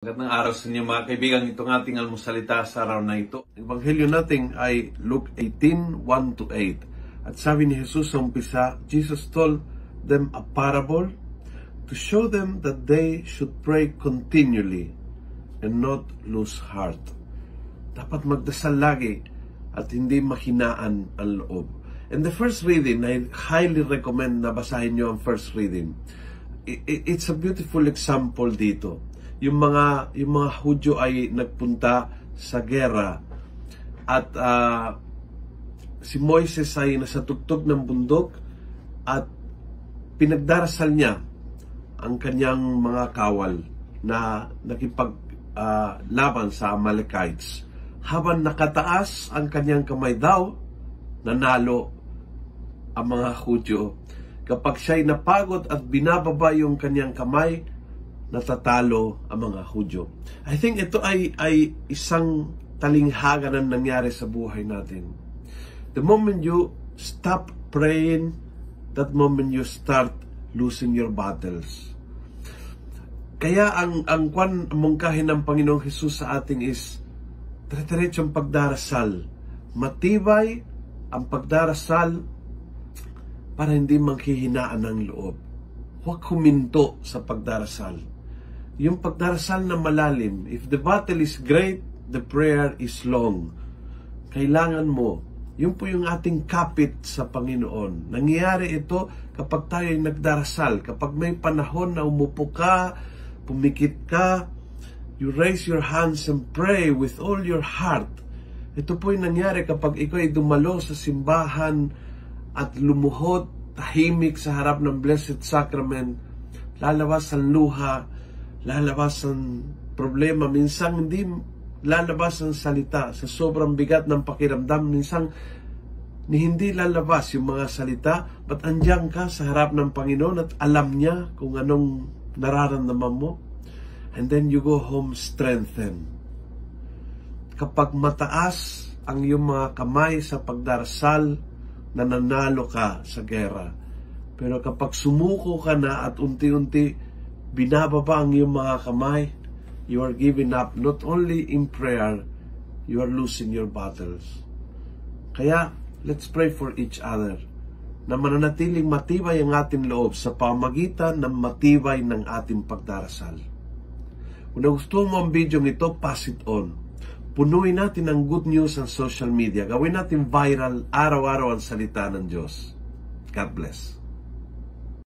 Magandang araw sa inyo mga kaibigan. Itong ating almusalita sa araw na ito. Ang ebanghelyo natin ay Luke 18:1-8. At sabi ni Jesus sa umpisa, Jesus told them a parable to show them that they should pray continually and not lose heart. Dapat magdasal lagi at hindi mahinaan ang loob. And the first reading, I highly recommend na basahin nyo ang first reading. It's a beautiful example dito. Yung mga Hudyo ay nagpunta sa gera at si Moises ay nasa tugtog ng bundok at pinagdarasal niya ang kanyang mga kawal na nakipaglaban sa Amalekites. Habang nakataas ang kanyang kamay daw, nanalo ang mga Hudyo. Kapag siya'y napagod at binababa yung kanyang kamay, natatalo ang mga Hudyo. I think ito ay isang talinghaga na nangyari sa buhay natin. The moment you stop praying, that moment you start losing your battles. Kaya ang mungkahin ng Panginoong Hesus sa ating is dire-diretsong pagdarasal. Matibay ang pagdarasal para hindi manghihinaan ng loob. Huwag huminto sa pagdarasal. Yung pagdarasal na malalim, if the battle is great, the prayer is long. Kailangan mo, yun po yung ating kapit sa Panginoon. Nangyayari ito kapag tayo ay nagdarasal. Kapag may panahon na umupo ka, pumikit ka, you raise your hands and pray with all your heart. Ito po yung nangyari kapag ikaw ay dumalo sa simbahan at lumuhod, tahimik sa harap ng Blessed Sacrament, lalabas ang luha, lalabas ang problema, minsan hindi lalabas ang salita sa sobrang bigat ng pakiramdam, minsan hindi lalabas yung mga salita, but andyan ka sa harap ng Panginoon at alam niya kung anong nararamdaman mo, and then you go home strengthened. Kapag mataas ang iyong mga kamay sa pagdarasal, nananalo ka sa gera. Pero kapag sumuko ka na at unti-unti binababa ang iyong mga kamay, you are giving up not only in prayer, you are losing your battles. Kaya, let's pray for each other na mananatiling matibay ang ating loob sa pamagitan ng matibay ng ating pagdarasal. Kung nagustuhan mo ang video ito, pass it on. Punuin natin ang good news sa social media. Gawin natin viral araw-araw ang salita ng Diyos. God bless.